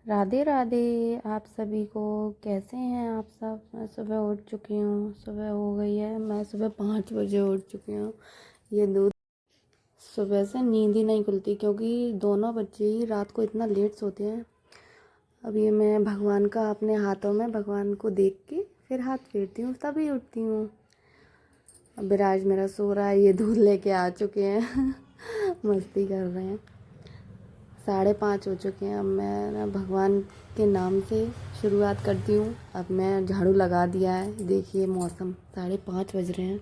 राधे राधे। आप सभी को कैसे हैं आप सब। मैं सुबह उठ चुकी हूँ, सुबह हो गई है, मैं सुबह 5 बजे उठ चुकी हूँ। ये दूध सुबह से नींद ही नहीं खुलती क्योंकि दोनों बच्चे ही रात को इतना लेट सोते हैं। अब ये मैं भगवान का अपने हाथों में भगवान को देख के फिर हाथ फेरती हूँ तभी उठती हूँ। अब विराज मेरा सो रहा है, ये दूध लेके आ चुके हैं मस्ती कर रहे हैं। 5:30 हो चुके हैं। अब मैं ना भगवान के नाम से शुरुआत करती हूँ। अब मैं झाड़ू लगा दिया है। देखिए मौसम 5:30 बज रहे हैं।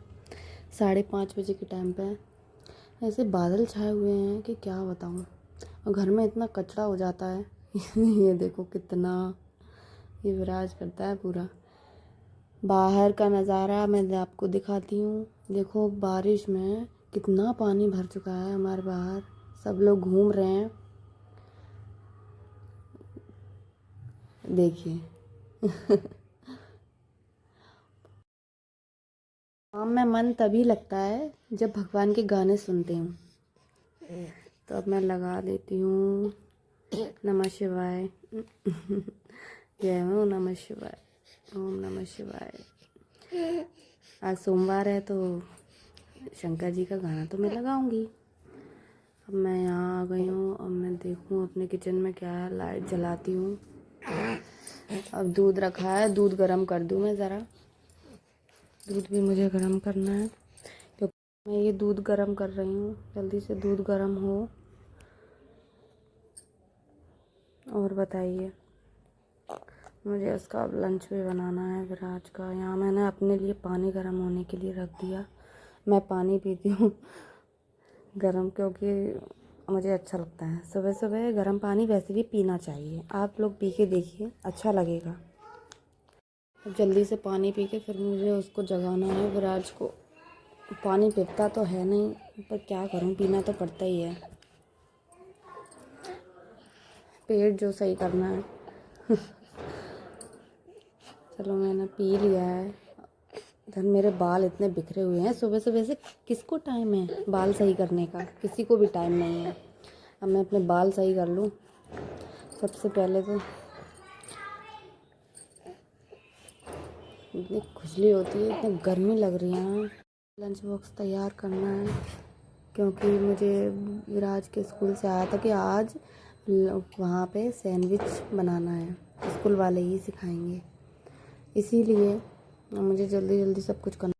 5:30 बजे के टाइम पे ऐसे बादल छाए हुए हैं कि क्या बताऊँ। और घर में इतना कचरा हो जाता है ये देखो कितना ये विराज करता है पूरा। बाहर का नज़ारा मैं आपको दिखाती हूँ। देखो बारिश में कितना पानी भर चुका है हमारे बाहर। सब लोग घूम रहे हैं, देखिए काम में मन तभी लगता है जब भगवान के गाने सुनते हूँ। तो अब मैं लगा देती हूँ नमः शिवाय जय हो नमः शिवाय, ओम नमः शिवाय। आज सोमवार है तो शंकर जी का गाना तो मैं लगाऊंगी। अब मैं यहाँ आ गई हूँ। अब मैं देखूँ अपने किचन में क्या है। लाइट जलाती हूँ। अब दूध रखा है, दूध गर्म कर दूँ मैं ज़रा। दूध भी मुझे गर्म करना है क्योंकि मैं ये दूध गर्म कर रही हूँ। जल्दी से दूध गर्म हो। और बताइए, मुझे इसका अब लंच भी बनाना है विराज का। यहाँ मैंने अपने लिए पानी गर्म होने के लिए रख दिया। मैं पानी पीती हूँ गर्म क्योंकि मुझे अच्छा लगता है। सुबह सुबह गर्म पानी वैसे भी पीना चाहिए। आप लोग पी के देखिए, अच्छा लगेगा। अब जल्दी से पानी पी के फिर मुझे उसको जगाना है विराज को। पानी पीता तो है नहीं पर क्या करूं, पीना तो पड़ता ही है। पेट जो सही करना है चलो मैंने पी लिया है। इधर मेरे बाल इतने बिखरे हुए हैं। सुबह सुबह से किसको टाइम है बाल सही करने का, किसी को भी टाइम नहीं है। अब मैं अपने बाल सही कर लूँ। सबसे पहले तो इतनी खुजली होती है, इतनी गर्मी लग रही है ना। लंच बॉक्स तैयार करना है क्योंकि मुझे विराज के स्कूल से आया था कि आज वहाँ पे सैंडविच बनाना है। स्कूल वाले ही सिखाएंगे, इसीलिए मुझे जल्दी जल्दी सब कुछ करना।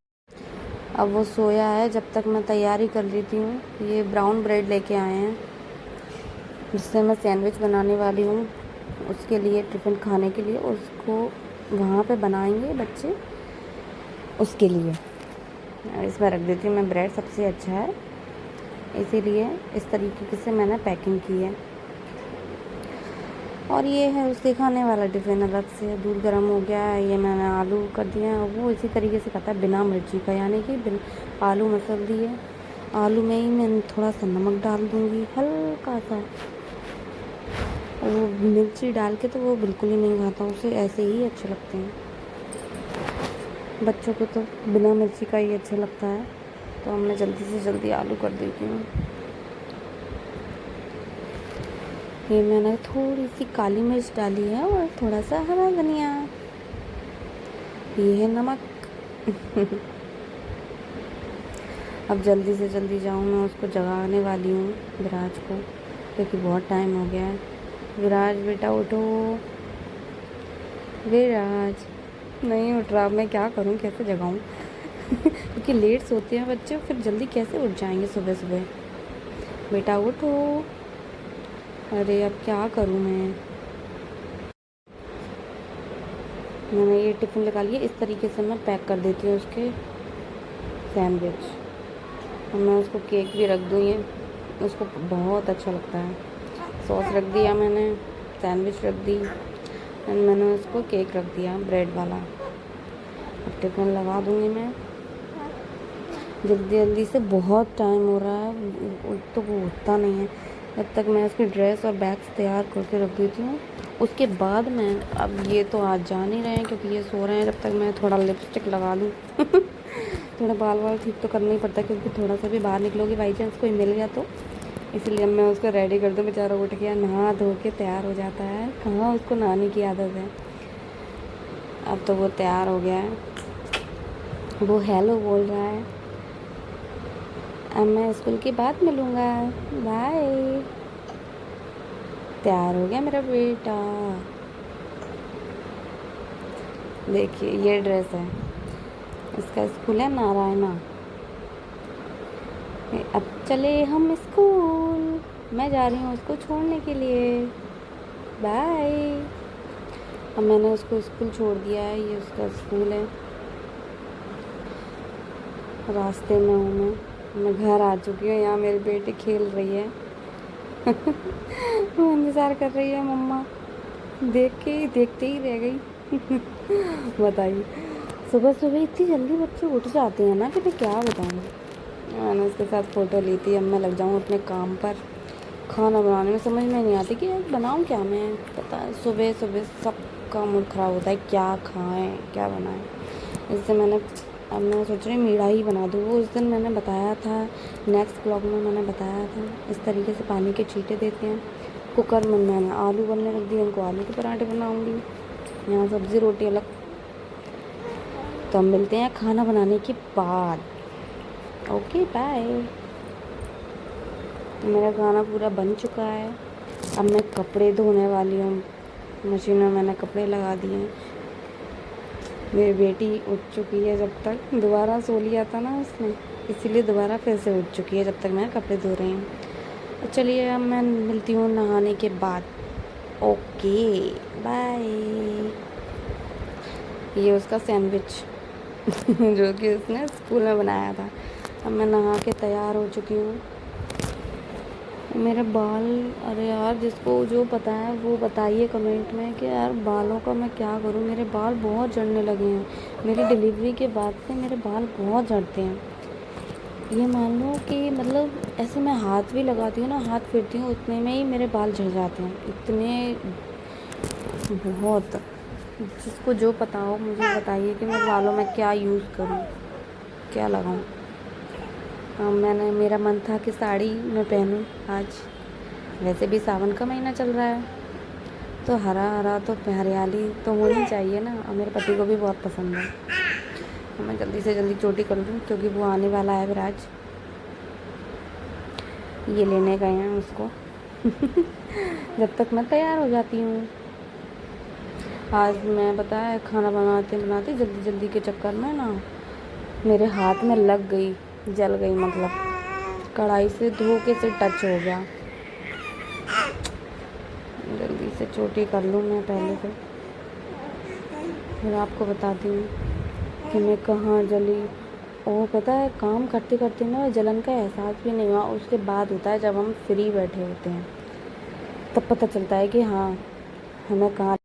अब वो सोया है, जब तक मैं तैयारी कर लेती हूँ। ये ब्राउन ब्रेड लेके आए हैं जिससे मैं सैंडविच बनाने वाली हूँ। उसके लिए टिफ़िन खाने के लिए उसको वहाँ पे बनाएंगे बच्चे, उसके लिए इसमें रख देती हूँ मैं ब्रेड। सबसे अच्छा है, इसीलिए इस तरीके से मैंने पैकिंग की है। और ये है उसके खाने वाला टिफ़िन अलग से। दूध गर्म हो गया है, ये मैंने आलू कर दिया है। वो इसी तरीके से खाता है बिना मिर्ची का, यानी कि बिना आलू मसल दिए। आलू में ही मैं थोड़ा सा नमक डाल दूँगी, हल्का सा। वो मिर्ची डाल के तो वो बिल्कुल ही नहीं खाता, उसे ऐसे ही अच्छे लगते हैं। बच्चों को तो बिना मिर्ची का ही अच्छा लगता है। तो मैं जल्दी से जल्दी आलू कर देती हूँ। ये मैंने थोड़ी सी काली मिर्च डाली है और थोड़ा सा हरा धनिया। ये है नमक अब जल्दी से जल्दी जाऊँ, मैं उसको जगाने वाली हूँ विराज को क्योंकि बहुत टाइम हो गया है। विराज बेटा उठो। विराज नहीं उठ रहा। मैं क्या करूँ, कैसे जगाऊँ क्योंकि लेट सोते हैं बच्चे, फिर जल्दी कैसे उठ जाएंगे सुबह सुबह। बेटा उठो। अरे अब क्या करूँ मैंने ये टिफ़िन लगा लिया। इस तरीके से मैं पैक कर देती हूँ उसके सैंडविच। और मैं उसको केक भी रख दूँ, ये उसको बहुत अच्छा लगता है। सॉस रख दिया मैंने, सैंडविच रख दी एंड मैंने उसको केक रख दिया ब्रेड वाला। अब टिफ़िन लगा दूँगी मैं जल्दी जल्दी से। बहुत टाइम हो रहा है तो वो उठता नहीं है। जब तक मैं उसकी ड्रेस और बैग्स तैयार करके रख देती हूँ उसके बाद मैं, अब ये तो आज जा नहीं रहे हैं क्योंकि ये सो रहे हैं, जब तक मैं थोड़ा लिपस्टिक लगा लूँ थोड़ा बाल वाल ठीक तो करना ही पड़ता है क्योंकि थोड़ा सा भी बाहर निकलोगे बाई चांस कोई मिल गया तो इसलिए मैं उसको रेडी कर दूँ। बेचारा उठ गया, नहा धो के तैयार हो जाता है। कहाँ उसको नहाने की आदत है। अब तो वो तैयार हो गया है, वो हेलो बोल रहा है। अब मैं स्कूल के बाद मिलूँगा, बाय। तैयार हो गया मेरा बेटा। देखिए ये ड्रेस है, इसका स्कूल है नारायणा। अब चले हम स्कूल, मैं जा रही हूँ उसको छोड़ने के लिए, बाय। अब मैंने उसको स्कूल छोड़ दिया है, ये उसका स्कूल है। रास्ते में हूँ मैं घर आ चुकी हूँ। यहाँ मेरी बेटी खेल रही है वो इंतज़ार कर रही है मम्मा, देखते ही रह गई बताइए, सुबह सुबह इतनी जल्दी बच्चे उठ जाते हैं ना कि मैं क्या बताऊँ। मैंने उसके साथ फ़ोटो ली थी। अब मैं लग जाऊँ अपने काम पर। खाना बनाने में समझ में नहीं आती कि बनाऊँ क्या मैं। पता है सुबह सुबह सबका मूड ख़राब होता है, क्या खाएं क्या बनाएं। इससे अब मैं सोच रही मीठा ही बना दूँ। वो उस दिन मैंने बताया था, नेक्स्ट ब्लॉग में मैंने बताया था, इस तरीके से पानी के छींटे देते हैं। कुकर में मैंने आलू बनने रख दिए, उनको आलू के पराठे बनाऊँगी। यहाँ सब्ज़ी रोटी अलग। तो हम मिलते हैं खाना बनाने के बाद। Okay bye. मेरा खाना पूरा बन चुका है। अब मैं कपड़े धोने वाली हूँ। मशीन में मैंने कपड़े लगा दिए हैं। मेरी बेटी उठ चुकी है, जब तक दोबारा सो लिया था ना उसने, इसीलिए दोबारा फिर से उठ चुकी है जब तक मैं कपड़े धो रही हूँ। तो चलिए अब मैं मिलती हूँ नहाने के बाद। Okay bye. ये उसका सैंडविच जो कि उसने स्कूल में बनाया था। अब मैं नहा के तैयार हो चुकी हूँ। मेरे बाल, अरे यार जिसको जो पता है वो बताइए कमेंट में कि यार बालों का मैं क्या करूँ। मेरे बाल बहुत झड़ने लगे हैं। मेरी डिलीवरी के बाद से मेरे बाल बहुत झड़ते हैं। ये मान लो कि मतलब ऐसे मैं हाथ भी लगाती हूँ ना, हाथ फिरती हूँ, उतने में ही मेरे बाल झड़ जाते हैं, इतने बहुत। जिसको जो पता हो मुझे बताइए कि मैं बालों में क्या यूज़ करूँ, क्या लगाऊँ। मेरा मन था कि साड़ी मैं पहनूं आज। वैसे भी सावन का महीना चल रहा है, तो हरा हरा तो हरियाली तो होनी चाहिए ना, और मेरे पति को भी बहुत पसंद है। तो मैं जल्दी से जल्दी चोटी कर लूँ क्योंकि वो आने वाला है फिर आज। ये लेने गए हैं उसको जब तक मैं तैयार हो जाती हूँ। आज मैं पता है खाना बनाते बनाते जल्दी जल्दी के चक्कर में ना मेरे हाथ में लग गई, जल गई, मतलब कढ़ाई से धोखे से टच हो गया। जल्दी से चोटी कर लूँ मैं पहले से, फिर आपको बताती हूँ कि मैं कहाँ जली। और पता है काम करते करते ना जलन का एहसास भी नहीं हुआ। उसके बाद होता है जब हम फ्री बैठे होते हैं, तब पता चलता है कि हाँ हमें कहाँ